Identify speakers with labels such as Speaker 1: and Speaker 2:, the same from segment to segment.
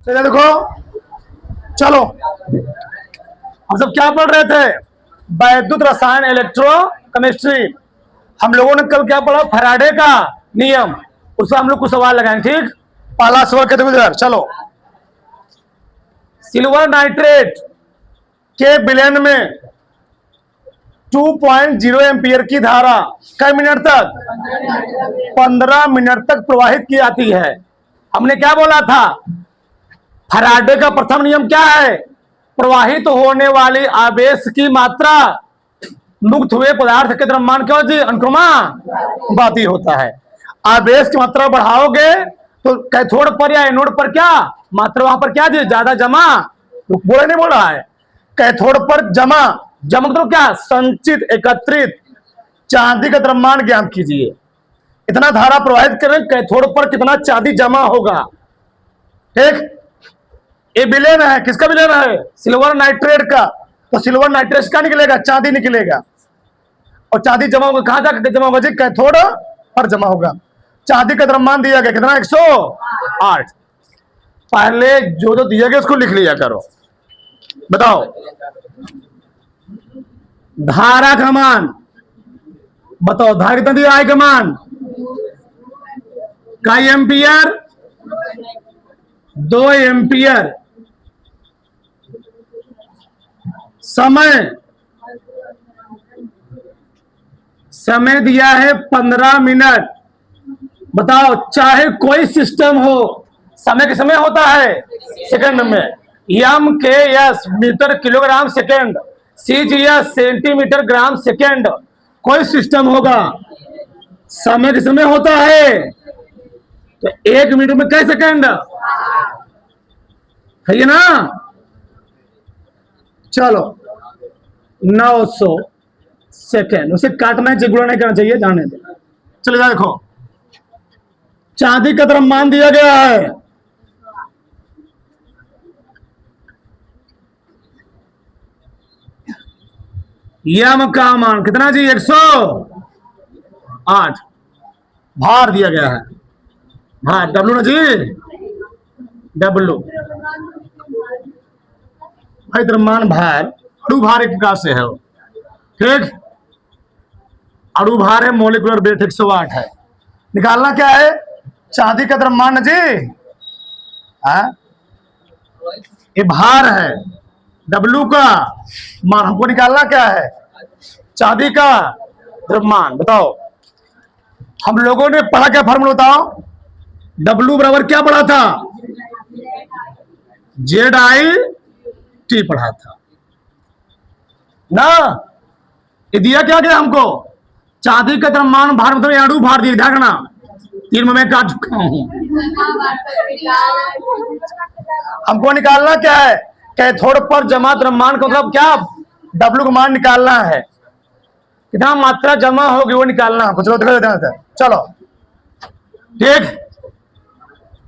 Speaker 1: चलिए देखो, चलो हम सब क्या पढ़ रहे थे? वैद्युत रसायन, इलेक्ट्रो केमिस्ट्री। हम लोगों ने कल क्या पढ़ा? फैराडे का नियम। उससे हम लोग कुछ सवाल लगाएंगे, ठीक? पहला सवाल कहते हुए चलो, सिल्वर नाइट्रेट के विलयन में 2.0 एम्पियर की धारा कई मिनट तक? 15 मिनट तक प्रवाहित की जाती है। हमने क्या बोला था? फैराडे का प्रथम नियम क्या है? प्रवाहित होने वाली आवेश की मात्रा मुक्त हुए पदार्थ के द्रव्यमान क्यों जी अनुक्रमानुपाती होता है। आवेश की मात्रा बढ़ाओगे तो कैथोड पर या एनोड पर क्या मात्रा, वहां पर क्या जी ज्यादा जमा, बोले नहीं बोल रहा है। कैथोड पर जमा, जमा मतलब क्या? संचित, एकत्रित चांदी का द्रव्यमान ज्ञात कीजिए। इतना धारा प्रवाहित करें, कैथोड पर कितना चांदी जमा होगा। ठीक, ये विलयन है, किसका विलयन है? सिल्वर नाइट्रेट का। तो सिल्वर नाइट्रेट का निकलेगा, चांदी निकलेगा। और चांदी जमा होगा कहां जाकर जमा होगा जी? कैथोड पर जमा होगा। चांदी का द्रव्यमान दिया गया कितना? 108। पहले जो जो दिया गया उसको लिख लिया करो। बताओ, धारा का मान बताओ, धारा कितना दिया है का मान? कई एम्पियर? 2 एम्पियर। समय दिया है 15 मिनट। बताओ, चाहे कोई सिस्टम हो, समय के समय होता है सेकंड में। M K S metre kilogram second, C G S centimetre gram second. कोई सिस्टम होगा, समय के समय होता है। तो 1 मिनट में कई सेकंड है ना? चलो 900 सेकेंड। उसे काटना चाहिए, गुणा नहीं करना चाहिए, जाने दे। चलिए देखो, चांदी का द्रव्यमान दिया गया है यम का मान कितना जी? 108। भार दिया गया है, भार डब्लू ना जी, डब्लू भाई द्रव्यमान भार। अणु भार एक प्रकार से है, ठीक। अणु भार है, मोलिकुलर वेट 108 है। निकालना क्या है? चांदी का द्रव्यमान जी, ये भार है, डब्लू का मान। हमको निकालना क्या है? चांदी का द्रव्यमान। बताओ, हम लोगों ने पढ़ा क्या फॉर्मूला? बताओ, डब्लू बराबर क्या पढ़ा था? जेड आई टी पढ़ा था ना। ये दिया क्या गया हमको? चांदी का द्रव्यमान भार मतलब अणु भार दिया। ध्यान रखना, 3 में मैं काट चुका हूं। हमको निकालना क्या है? कैथोड पर जमा द्रव्यमान का मतलब क्या? डब्लू का मान निकालना है, कितना मात्रा जमा होगी वो निकालना है। चलो देखो, चलो ठीक।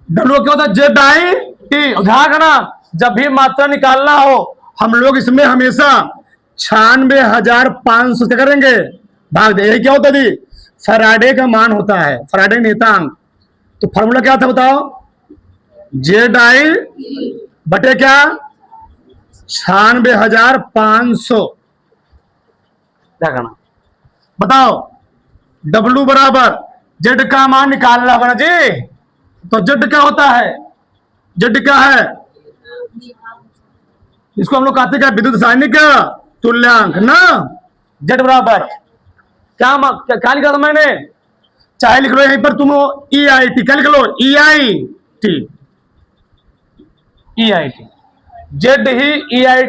Speaker 1: डब्लू क्या होता है? Z I T. ध्यान रखना, जब भी मात्रा निकालना हो हम लोग इसमें हमेशा 96,500 से करेंगे भाग दे। यही क्या होता है? फैराडे का मान होता है, फैराडे नियतांक। तो फॉर्मूला क्या था बताओ? जेड आई बटे क्या? 96,500। क्या करना बताओ? डब्लू बराबर जेड का मान निकालना होगा ना जी। तो जेड क्या होता है? जेड क्या है? इसको हम लोग कहते हैं विद्युत रासायनिक तुल्यांक ना। जेड बराबर क्या लिखा था मैंने? चाहे लिख लो यहीं पर तुम ई आई टी। क्या लिख लो? E I T, E I T. Z ही ई आई,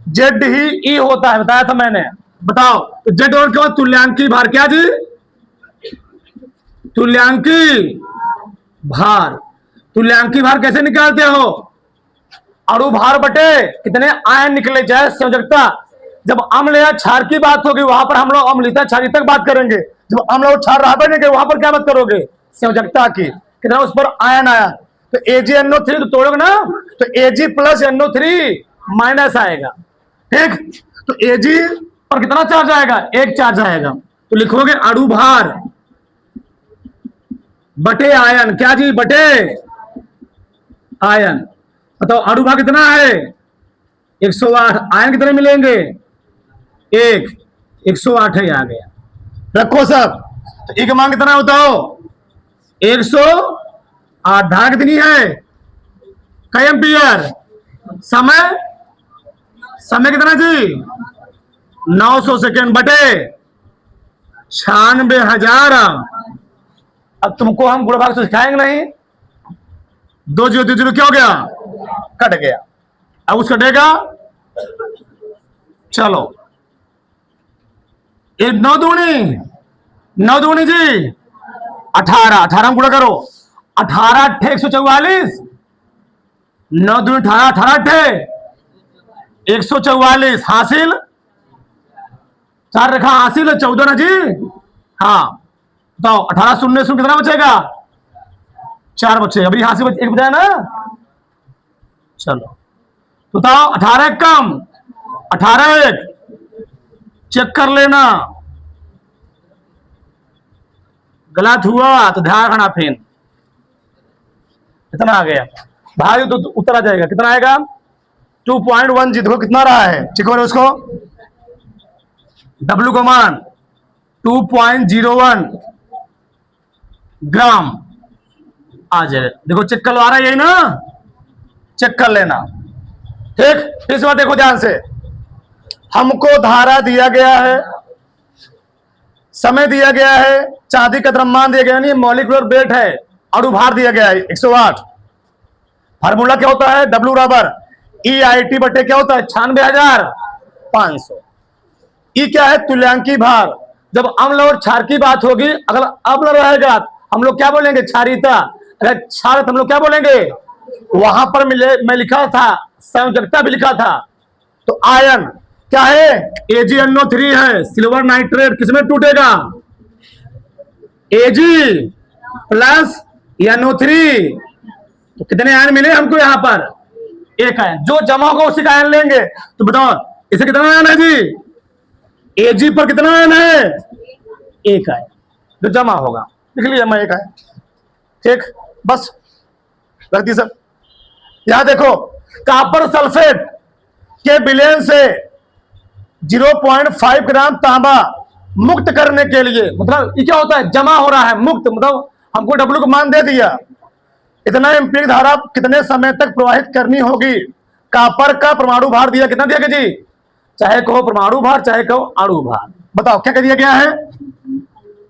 Speaker 1: जेड ही ई होता है, बताया था मैंने। बताओ, तो जेड और क्या? तुल्यांकी भार। क्या जी? तुल्यांकी भार। तुल्यांकी भार कैसे निकालते हो? अणु भार बटे कितने आयन निकले, जाए संयोजकता। जब अम्ल या क्षार की बात होगी वहां पर हम लोग अम्लता क्षार तक बात करेंगे। जब अम्ल और क्षार रहा नहीं वहां पर क्या बात करोगे? संयोजकता की, कितना उस पर आयन आया। तो AgNO3 तो तोड़ोगे ना, तो Ag प्लस NO3 माइनस आएगा, ठीक। तो Ag पर कितना चार्ज आएगा? 1 चार्ज आएगा। तो लिखोगे अणु भार बटे आयन। क्या जी? बटे आयन। बताओ अणु भार कितना है? 108। आयन कितने मिलेंगे? 108 है, आ गया। रखो सब। तो ई का मान कितना होता हो? 108। धारा कितनी है? कई एम्पियर? समय कितना जी? 900 सेकेंड बटे 96,000। अब तुमको हम गुणा भाग से सिखाएंगे नहीं। 2 0 2 0 क्या हो गया? कट गया। अब उस कटेगा। चलो, एक 9 दूनी जी 18। 18 गुणा करो। 18 अट्ठे 144। 9 दूनी 18। 18 अट्ठे 144। हासिल 4 रेखा हासिल है 14 ना जी। हाँ, बताओ 18 शून्य शून्य कितना बचेगा? 4 बचेगा। अभी हासिल एक बचाया ना। चलो बताओ 18 कम 18 1 चेक कर लेना। गलत हुआ तो ध्यान रखना। फिर कितना आ गया भाई? तो उत्तर आ जाएगा। कितना आएगा? 2.1 जी। देखो कितना रहा है, चेक करो उसको। W का मान 2.01 ग्राम आ जाएगा। देखो चेक कर लो, आ रहा है यही ना? चेक कर लेना। ठीक, इस बार देखो ध्यान से। हमको धारा दिया गया है, समय दिया गया है, चांदी का द्रव्यमान दिया गया, यानी मॉलिक्यूलर वेट है, अणु भार दिया गया है 108। फार्मूला क्या होता है? W बराबर EIT बटे क्या होता है? 96,500। ई क्या है? तुल्यांकी भार। जब अम्ल और क्षार की बात होगी, अगर अम्ल रहेगा हम लोग क्या बोलेंगे? क्षारीयता। अगर क्षार हम लोग क्या बोलेंगे? वहां पर मैं लिखा था, संयोजकता भी लिखा था। तो आयन क्या है? AgNO3 है। सिल्वर नाइट्रेट किसमें टूटेगा? Ag plus NO3। तो कितने आयन मिले हमको यहां पर? एक आयन। जो जमा होगा उसी का आयन लेंगे। तो बताओ इसे कितना आयन है जी? Ag पर कितना आयन है? एक आयन। जो जमा होगा लिख लिया मैं, एक आयन। ठीक, बस रख दी सब। यहां देखो, कॉपर सल्फेट के विलयन से 0.5 ग्राम तांबा मुक्त करने के लिए, मतलब ये क्या होता है? जमा हो रहा है, मुक्त मतलब हमको W को मान दे दिया। इतना एम्पीयर धारा कितने समय तक प्रवाहित करनी होगी? कॉपर का परमाणु भार दिया, कितना दिया गया जी? चाहे कहो परमाणु भार, चाहे कहो अणु भार। बताओ क्या कह दिया गया है?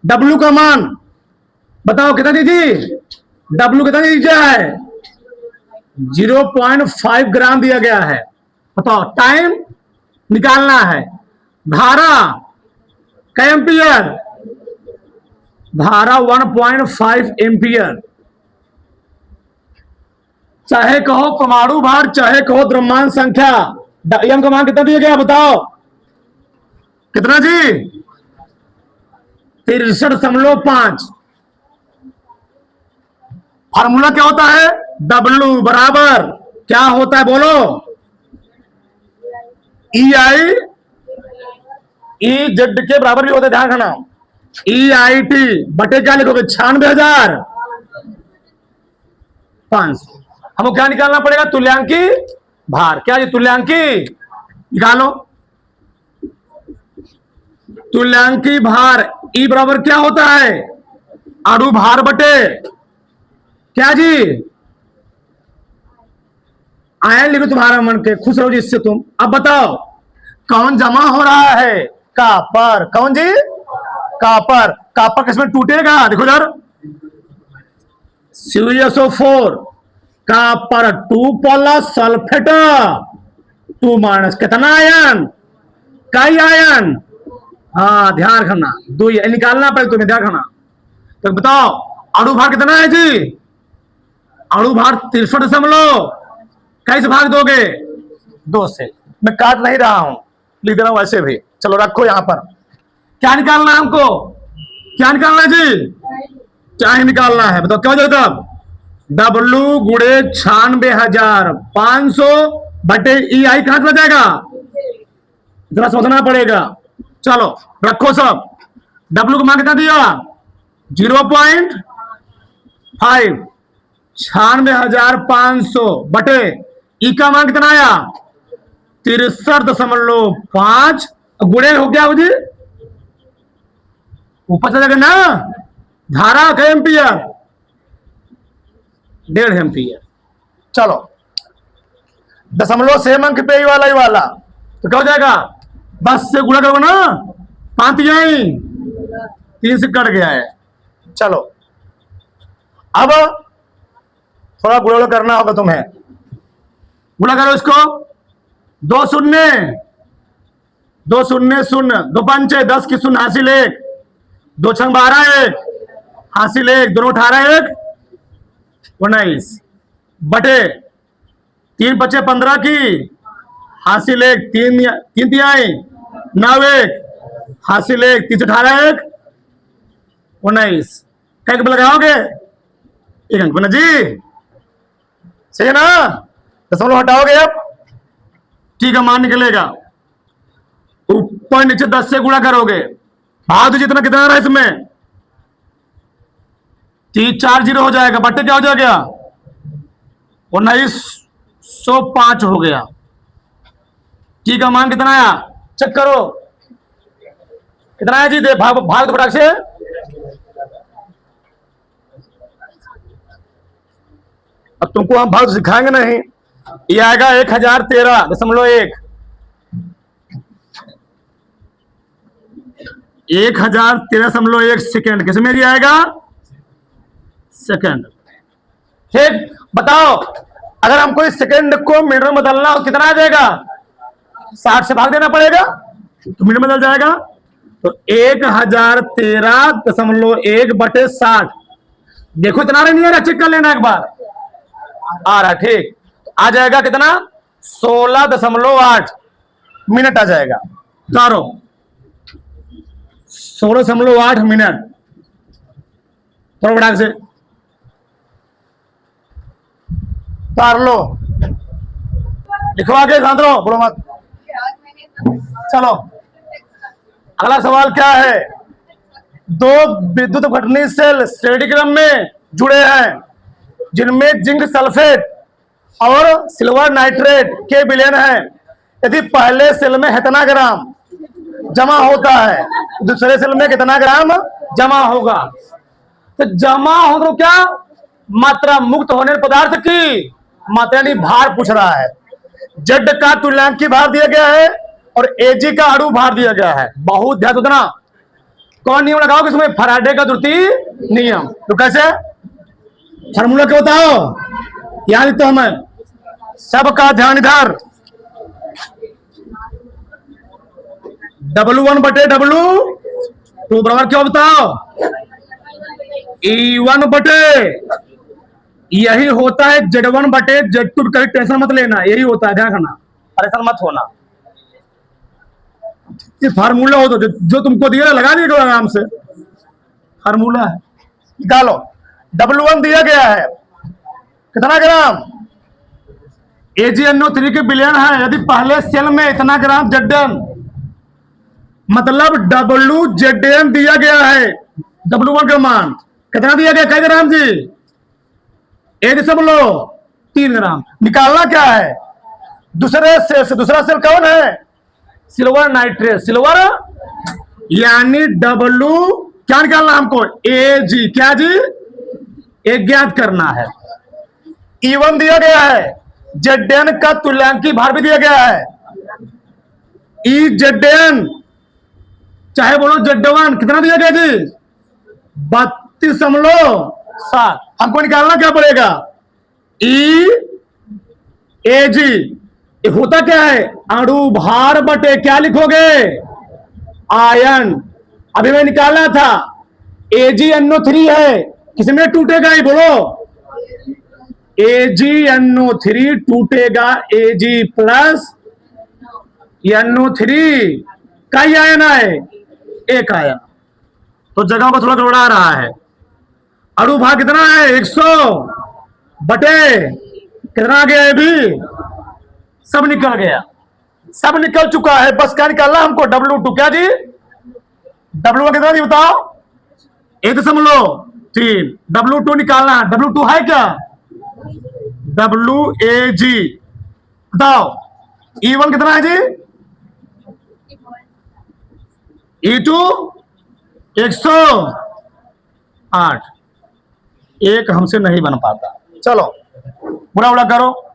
Speaker 1: W का मान बताओ कितना दीजिए? W कितना दीजिए है? 0.5 ग्राम दिया गया है। बताओ टाइम निकालना है। धारा कै एम्पियर? धारा 1.5 एम्पियर। चाहे कहो परमाणु भार, चाहे कहो द्रव्यमान संख्या। M का मान कितना दिया गया? बताओ कितना जी? 63.5। फार्मूला क्या होता है? W बराबर क्या होता है बोलो? EZ के बराबर भी होता है, ध्यान रखना। EIT बटे क्या लिखोगे? 96,500। हमको क्या निकालना पड़ेगा? तुल्यांकी भार। क्या जी? तुल्यांकी निकालो। तुल्यांकी भार E बराबर क्या होता है? अणु भार बटे क्या जी? आयन लिखो तुम्हारा मन के, खुश रहो जी इससे तुम। अब बताओ कौन जमा हो रहा है? कॉपर। कौन जी? कॉपर। कॉपर किसमें टूटेगा? देखो इधर, CuSO4 copper 2 plus sulphate 2 minus कितना आयन? कई आयन। हाँ ध्यान रखना, 2 निकालना पड़ेगा तुम्हें, ध्यान रखना। तो बताओ अणु भार कितना है जी? अणु भार 63 कैसे भाग दोगे? 2 से। मैं काट नहीं रहा हूं, लिख दे रहा हूं वैसे भी। चलो रखो यहां पर। क्या निकालना है हमको? क्या निकालना है जी? चाहे निकालना है। बताओ क्या हो जाएगा? W गुणे 96,500 बटे EI कहां चला जाएगा? इतना सोचना पड़ेगा। चलो रखो सब। W को मान कितना दिया? 0.5। 96,500 बटे ई का मान कितना आया 63.5 गुणे हो गया जी, ऊपर चलेगा ना, धारा का एम्पियर 1.5 एम्पियर। चलो दशमलव सेम अंक पे ही वाला तो क्या हो जाएगा 10 से गुणा करोगे ना, 5 3 से कट गया है। चलो अब थोड़ा गुणा करना होगा तुम्हें, गुणा करो इसको, 2 शून्य 2 शून्य शून्य, 2 पंचे 10 की शून्य हासिल 1, 2 छंग 12 1 हासिल 1, 2 18 1 19 बटे 3 पचे 15 की हासिल 1, 3 तिहाई 9 1 हासिल 1, 3 18 1 19। कई अंक लगाओगे 1 अंक ना जी, सही है ना। दशमलव हटाओगे अब, ठीक है, मान निकलेगा। ऊपर नीचे 10 से गुणा करोगे, भाग जितना कितना रहा इसमें 3 4 0 हो जाएगा, बट्टे क्या हो जाएगा 1905 हो गया। ठीक है, मान कितना आया चेक करो, कितना है जी, दे भाग भाग तो फटाक से, अब तुमको हम भाग सिखाएंगे नहीं, ये आएगा 1013.1, 1013.1 सेकेंड, किसमें भी आएगा सेकेंड। ठीक, बताओ अगर हमको इस सेकेंड को मिनट में बदलना हो कितना आ जाएगा, 60 से भाग देना पड़ेगा तो मिनट में बदल जाएगा। तो 1013.1 बटे 60, देखो इतना नहीं आ रहा, चेक कर लेना एक बार, आ रहा, ठीक, आ जाएगा कितना 16.8 मिनट आ जाएगा। तारो 16.8 मिनट, थोड़ा बढ़ा से तार लो, लिखवा के सांद्रो बोलो मत। चलो अगला सवाल क्या है, 2 विद्युत घटनी सेल श्रेणी क्रम में जुड़े हैं जिनमें जिंक सल्फेट और सिल्वर नाइट्रेट के विलयन है। यदि पहले सेल में कितना ग्राम जमा होता है, दूसरे सेल में कितना ग्राम जमा होगा। तो जमा हो तो क्या मात्रा, मुक्त होने पदार्थ की मात्रा, यानी भार पूछ रहा है। जेड का तुल्यांकी भार दिया गया है और एजी का अणु भार दिया गया है। बहुत ध्यान देना, कौन नियम लगाओगे इसमें, फैराडे का द्वितीय नियम। तो कैसे फार्मूला क्या बताओ, यानी तो हमें सबका ध्यान इधर, W1 बटे W2 बराबर क्या बताओ, E1 बटे, यही होता है Z1 बटे Z2, कभी टेंशन मत लेना, यही होता है, ध्यान रखना, परेशान मत होना। ये फार्मूला हो तो जो तुमको दिया लगा दीजिएगा आराम से, फार्मूला है, निकालो। W1 दिया गया है कितना ग्राम, AgNO3 के विलयन है, यदि पहले सेल में इतना ग्राम Zn, मतलब WZn दिया गया है, W1 का मान कितना दिया गया, कई ग्राम जी, 1.3 ग्राम। निकालना क्या है, दूसरे सेल से, दूसरा सेल कौन है, सिल्वर नाइट्रेट, सिल्वर, यानी W क्या निकालना हमको, Ag, क्या जी, एक ज्ञात करना है। E1 दिया गया है, Zn का तुल्यांकी भार भी दिया गया है, EZn चाहे बोलो Z1 कितना दिया गया जी 32.7, हमको निकालना क्या पड़ेगा, Ag, होता क्या है अणु भार बटे क्या लिखोगे आयन, अभी मैं निकाला था AgNO3 है, किसमें टूटेगा ही बोलो, AgNO3 टूटेगा Ag प्लस NO3 का ही आयन है, एक आयन, तो जगह को थोड़ा गड़बड़ा रहा है। अणु भार कितना है 100 बटे कितना आ गया, भी सब निकल गया, सब निकल चुका है, बस क्या निकालना हमको W2, क्या जी W1 कितना जी बताओ 1.3, W2 निकालना है, W2 है क्या WAG, बताओ E1 कितना है जी? E2 108। एक हमसे नहीं बन पाता। चलो बुरा बुरा करो,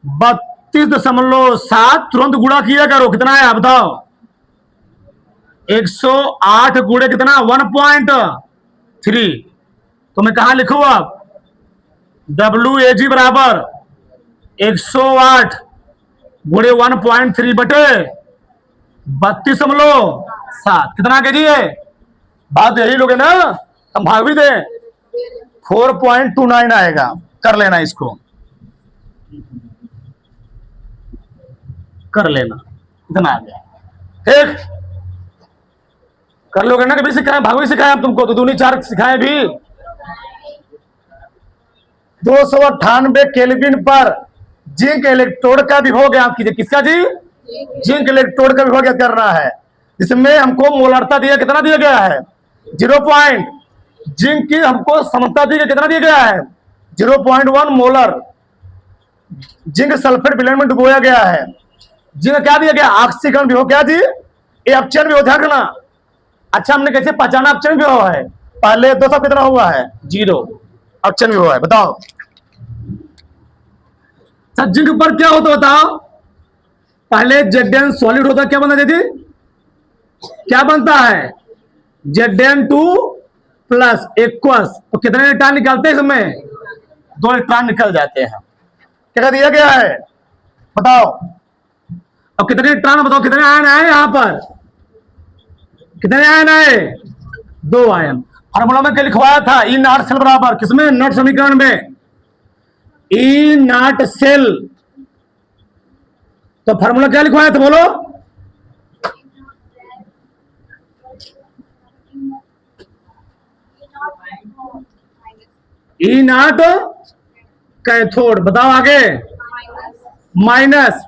Speaker 1: 32.7 तुरंत गुणा किया करो, कितना है बताओ? 108 गुणे कितना? 1.3। तो मैं कहां लिखूं अब? WAG बराबर 108 गुणे 1.3 बटे 32.7। कितना के जी है? बात यही लोगे ना, हम भाग भी दें 4.29 आएगा। कर लेना, इसको कर लेना, इतना आ गया। ठीक, कर लोगे ना? कभी सिखाए? भागवत सिखाए हम तुमको? तो दूनी चार सिखाए भी। 298 केल्विन पर जिंक इलेक्ट्रोड का विभव ज्ञात कीजिए। किसका जी? जिंक इलेक्ट्रोड का विभव ज्ञात करना है, जिसमें हमको मोलरता दिया, कितना दिया गया है? 0. जिंक की हमको समता दी गई, कितना दिया गया है? 0.1 मोलर जिंक सल्फेट विलयन में डुबोया गया है। जिंक क्या दिया गया? ऑक्सीकरण विभव। क्या जी? ये अपचयन विभव, ध्यान रखना। अच्छा, हमने कैसे पहचाना अपचयन विभव है? पहले 2 सब कितना हुआ है? 0 अपचयन विभव है। बताओ जिंक पर क्या होता? बताओ पहले Zn सॉलिड होता, क्या बनता दीदी? क्या बनता है? Zn2 plus aqueous. तो कितने इलेक्ट्रॉन निकलते हैं इसमें? 2 इलेक्ट्रॉन निकल जाते हैं। क्या दिया गया है बताओ? अब कितने इलेक्ट्रॉन बताओ, कितने आयन आए यहां पर? कितने आयन आए? 2 आयन। फार्मूला में क्या लिखवाया था? ई नॉट सेल बराबर किसमें? नॉट समीकरण में ई नॉट सेल। तो फार्मूला क्या लिखवाया था बोलो? ई नॉट कैथोड। बताओ आगे। माइनस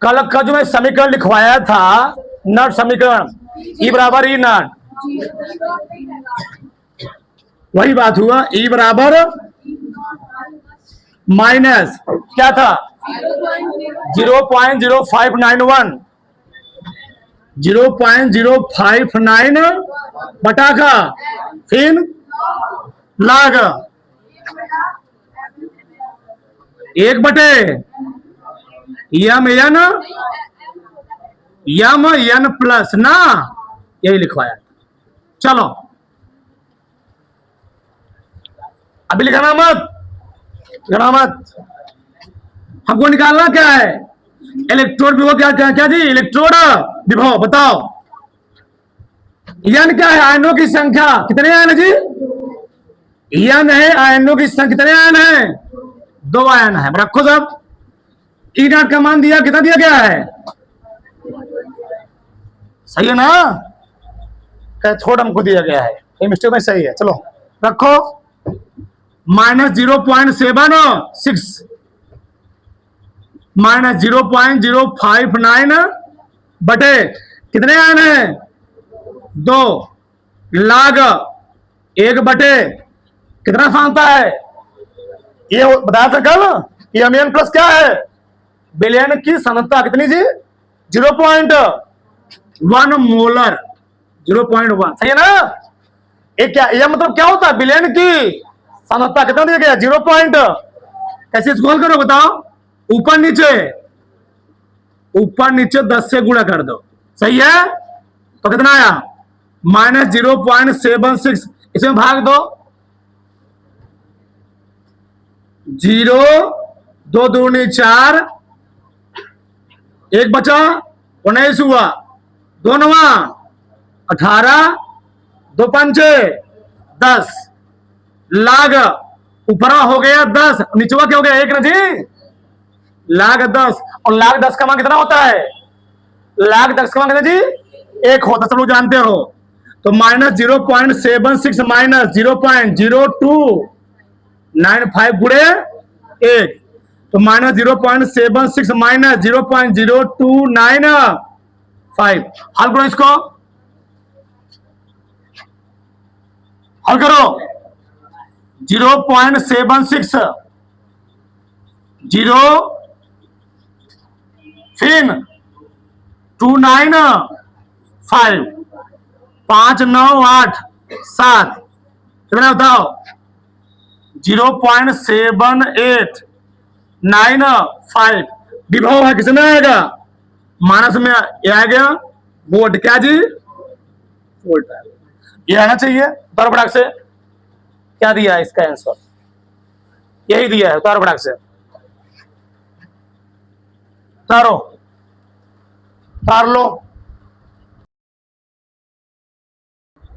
Speaker 1: कल का जो मैं समीकरण लिखवाया था, नॉट समीकरण, ई बराबर ई नॉट, वही बात हुआ। ई बराबर माइनस क्या था? 0.0591, 0.059 बटा का फिर लाग 1 बटे यम एन प्लस ना, यही लिखवाया। चलो अभी लिखना मत, लिखना मत। हमको निकालना क्या है? इलेक्ट्रोड विभव। क्या क्या क्या जी? इलेक्ट्रोड विभव। बताओ एन क्या है? आयनों की संख्या। कितने आयन है जी? एन है आयनों की संख्या। कितने आयन है? 2 आयन है। रखो सब। ई नॉट का मान दिया, कितना दिया गया है? सही है ना? कैथोड हमको दिया गया है, ये मिस्टेक में सही है। चलो रखो, माइनस 0.76 माइनस 0.059 बटे कितने आयन है? 2 लाग 1 बटे कितना सांता है? ये बताया था कल, एम एन प्लस क्या है? विलयन की सांद्रता कितनी जी? 0.1 मोलर। 0.1 सही है ना? ये क्या, यह मतलब क्या होता है? विलयन की सांद्रता कितना दिया गया? 0. कैसे इसको हल करो बताओ? ऊपर नीचे, ऊपर नीचे 10 से गुणा कर दो। सही है? तो कितना आया? माइनस 0.76। इसमें भाग दो, 0 2 दूनी 4, 1 बचा 19 हुआ, 2 9 18, 2 पंचे 10, लाग ऊपरा हो गया 10, निचवा क्या हो गया? 1 ना जी, लाग 10। और लाग 10 का मान कितना होता है? लाग 10 का मान कितना जी? 1 होता, सब लोग जानते हो। तो माइनस 0.76 माइनस 0.0295 गुणे 1, तो माइनस 0.76 माइनस 0.0295। हल करो इसको, हल करो। 0.76 0 फिर 295 5987 कितना बताओ 0.7895 विभव है किसमें आएगा मानस में आ गया वोल्ट क्या जी वोल्ट ये आना चाहिए उत्तर बड़ाक से क्या दिया है इसका आंसर यही दिया है उत्तर बड़ाक से तारो तार लो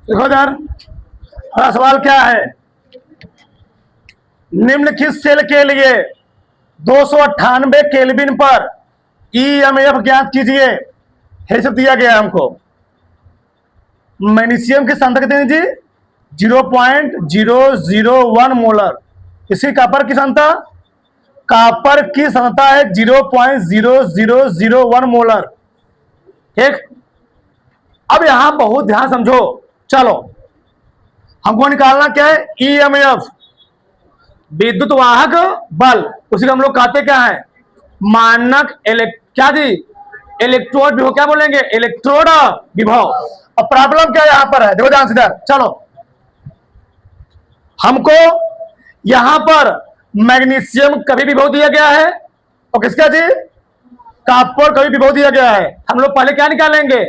Speaker 1: देखो यार अगला सवाल क्या है निम्नलिखित सेल के लिए 298 केल्विन पर ईएमएफ ज्ञात कीजिए ये सब दिया गया है हमको मैग्नीशियम की सांद्रता कितनी जी 0.001 मोलर इसी कॉपर की सांद्रता कॉपर की सांद्रता है 0.0001 मोलर ठीक अब यहां बहुत ध्यान समझो चलो हमको निकालना क्या है ईएमएफ विद्युत वाहक बल उसी को हम लोग कहते क्या है मानक क्या जी इलेक्ट्रोड विभव क्या बोलेंगे इलेक्ट्रोड विभव और प्रॉब्लम क्या यहां पर है देखो ध्यान से चलो हमको यहां पर मैग्नीशियम कभी विभव दिया गया है और किसका जी कॉपर कभी विभव दिया गया है हम लोग पहले क्या निकालेंगे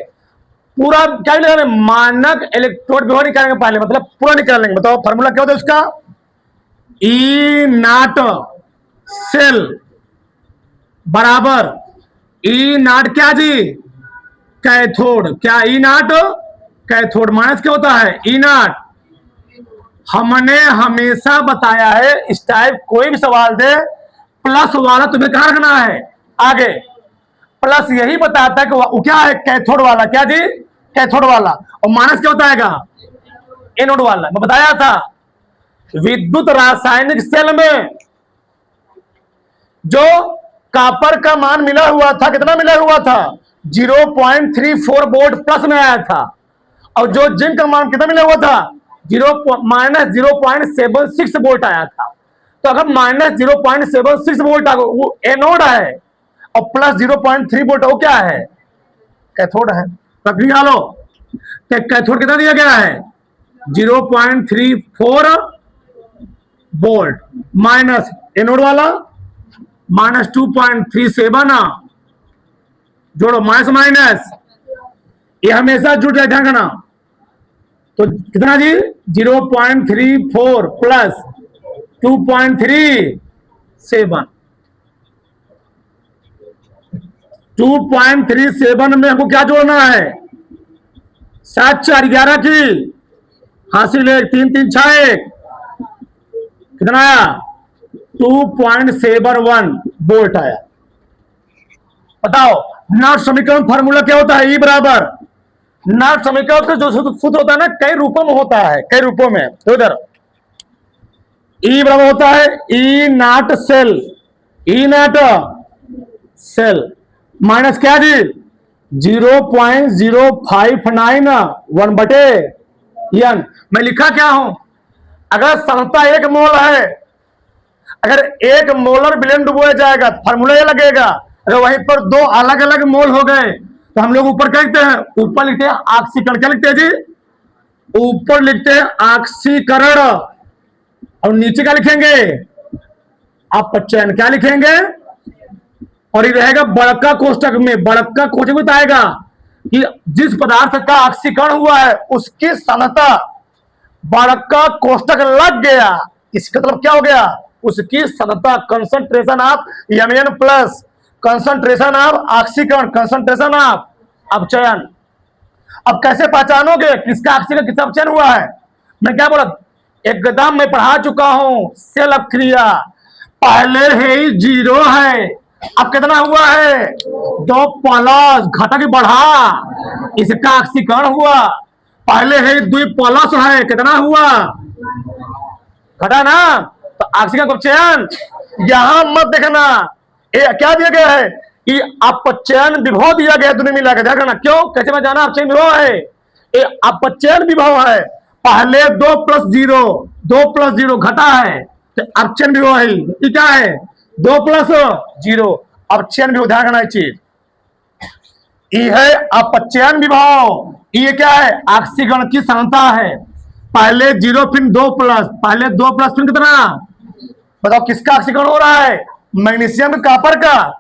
Speaker 1: पूरा क्या निकालेंगे मानक इलेक्ट्रोड विभव निकालेंगे पहले मतलब पूरा निकालेंगे बताओ फॉर्मूला क्या होता है उसका ई नाट सेल बराबर ई नाट क्या जी कैथोड क्या ई नाट कैथोड माइनस क्या होता है ई नाट हमने हमेशा बताया है इस टाइप कोई भी सवाल दे प्लस वाला तुम्हें कहां रखना है आगे प्लस यही बताता है कि वो क्या है कैथोड वाला क्या जी कैथोड वाला और माइनस क्या होता है एनोड वाला मैं बताया था विद्युत रासायनिक सेल में जो कॉपर का मान मिला हुआ था कितना मिला हुआ था 0.34 वोल्ट प्लस में आया था और जो जिंक का मान कितना मिला हुआ था -0.76 वोल्ट आया था तो अगर -0.76 वोल्ट आ वो एनोड है और प्लस 0.3 वोल्ट वो क्या है कैथोड है प्रक्रिया लो कैथोड कितना दिया गया है 0.34 वोल्ट माइनस एनोड वाला -2.37 जोड़ो माइनस माइनस ये हमेशा जुड़ जाए ध्यान रखना तो कितना जी 0.34 प्लस 2.37 2.37 में हमको क्या जोड़ना है 7 4 11 की हासिल 1 3 3 6 1 कितना आया 2.71 वोल्ट आया बताओ नाट समीकरण फार्मूला क्या होता है ई बराबर नाट समीकरण का जो सूत्र होता है ना कई रूपों में होता है कई रूपों में तो इधर ई बराबर होता है ई नाट सेल माइनस क्या जी 0.059 1 बटे n मैं लिखा क्या हूं अगर सांद्रता 1 मोल है अगर 1 मोलर विलयन डुबोया जाएगा फार्मूला ये लगेगा अगर वहीं पर 2 अलग अलग मोल हो गए तो हम लोग ऊपर क्या लिखते हैं ऊपर लिखते हैं ऑक्सीकरण क्या लिखते हैं जी ऊपर लिखते हैं ऑक्सीकरण और नीचे क्या लिखेंगे अपचयन क्या लिखेंगे और ये रहेगा बड़का कोष्टक में बड़का कोष्टक में बताएगा कि जिस पदार्थ का ऑक्सीकरण हुआ है उसकी सांद्रता बड़का कोष्टक लग गया इसका मतलब क्या हो गया उसकी सांद्रता concentration of Mn plus concentration of ऑक्सीकरण कंसंट्रेशन ऑफ अपचयन अब कैसे पहचानोगे किसका ऑक्सीकरण किसका अपचयन हुआ है मैं क्या बोला एकदम मैं पढ़ा चुका हूं सेल अपक्रिया पहले है 0 है अब कितना हुआ है 2 प्लस घटक बढ़ा इसका ऑक्सीकरण हुआ पहले है 2 प्लस है कितना हुआ घटा ना तो ऑक्सीकरण का अपचयन यहां मत देखना ये क्या दिया गया है कि अपचयन विभव दिया गया दोनों मिलाकर ध्यान रखना क्यों कैसे मैं जाना अपचयन विभव है ये अपचयन विभव है पहले 2+0, 2+0 घटा है तो अपचयन विभव है, ये क्या है 2+0, अपचयन विभव, ध्यान रखना चीज। ये है अपचयन विभव, ये क्या है ऑक्सीकरण की सांद्रता है। पहले 0 फिर 2+, पहले 2+ फिर कितना, बताओ किसका ऑक्सीकरण हो रहा है, मैग्नीशियम कॉपर का।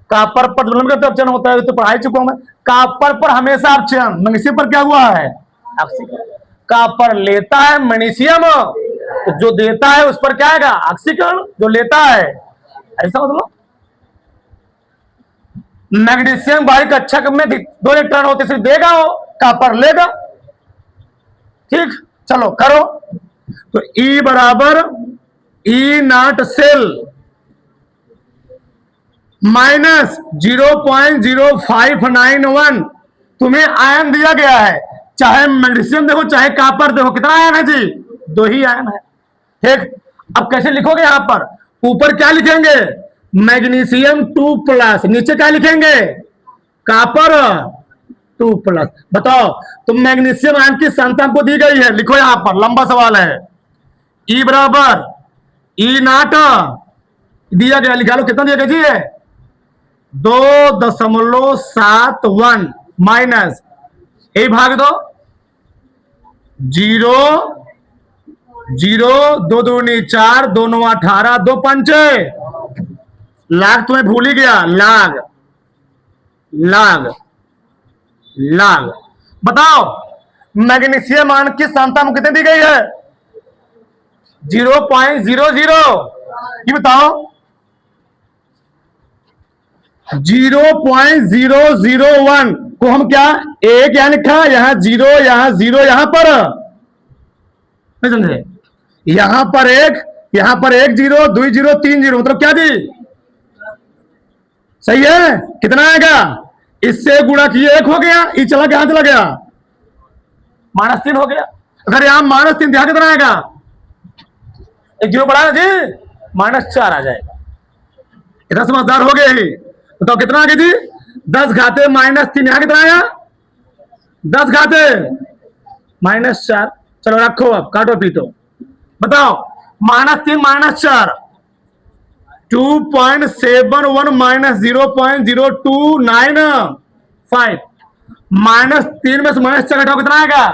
Speaker 1: कॉपर पर अपचयन होता है, तो पढ़ाई चुका हूं मैं। कॉपर पर हमेशा अपचयन, मैग्नीशियम पर क्या हुआ है ऑक्सीकरण। कॉपर लेता है मैग्नीशियम, तो जो देता है उस पर क्या आएगा ऑक्सीकरण, जो लेता है, ऐसा मतलब। मैग्नीशियम भाई कक्षक में 2 इलेक्ट्रॉन होते, सिर्फ देगा वो, कॉपर लेगा। ठीक, चलो करो। तो E बराबर E0 सेल माइनस 0.0591, तुम्हें आयन दिया गया है, चाहे मैग्नीशियम देखो चाहे कॉपर देखो, कितना आयन है जी, 2 ही आयन है। ठीक, अब कैसे लिखोगे, यहां पर ऊपर क्या लिखेंगे मैग्नीशियम 2+, नीचे क्या लिखेंगे कॉपर 2+। बताओ तो मैग्नीशियम आयन की सांद्रता हमको दी गई है, लिखो यहां पर, लंबा सवाल है। E बराबर E0 दिया गया, लिखा लो, कितना दिया गया जी, 2.71 माइनस ए भाग दो 0, 0, 2 दूनी 4, 2 9 18, 2 पंचे, लाग तुम्हें भूल ही गया, लाग लाग लाग। बताओ मैग्नीशियम आयन की सांद्रता में कितनी दी गई है 0.00, ये बताओ 0.001 को हम क्या एक यहां लिखा, यहां 0, यहां 0, यहां पर नहीं समझे, यहां पर 1, यहां पर 1 0, 2 0, 3 0, मतलब क्या दी, सही है। कितना आएगा, इससे गुणा किए 1 हो गया, ये चला गया, चला गया -3 हो गया। अगर यहां -3 ध्यान कितना आएगा, 1 0 बढ़ा जी, -4 आ जाएगा। इतना समझदार हो गए ही। बताओ कितना आ गया जी, 10 घाते -3, यहां कितना आया 10 घाते -4। चलो रखो, अब काटो पीटो। बताओ -3 -4 2.71 -0.0295, -3 में से -4 घटाओ कितना आएगा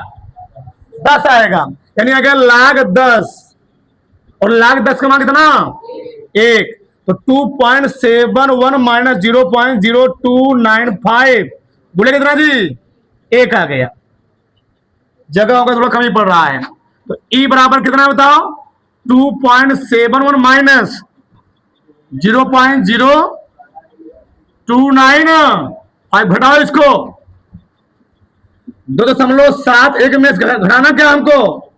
Speaker 1: 10 आएगा, यानी आ गया लाग 10, और लाग 10 का मान कितना 1, तो 2.71 -0.0295 बोले कितना जी 1 आ गया। जगह होगा थोड़ा कम ही पड़ रहा है। तो E बराबर कितना बताओ 2.71 माइनस 0.029, घटाओ इसको 2.71 में घटाना क्या हमको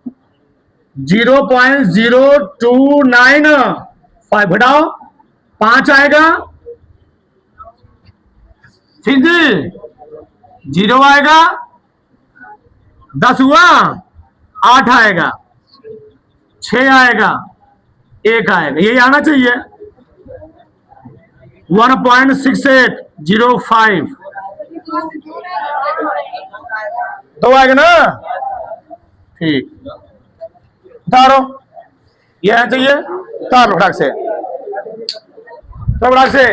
Speaker 1: 0.029 घटाओ 5 आएगा, ठीक जी 0 आएगा, 10 हुआ 8 आएगा, 6 आएगा, 1 आएगा, ये आना चाहिए 1.6805 तो आएगा ना, ठीक उतारो, ये आना चाहिए, उतारो फटाक से, तो फटाक से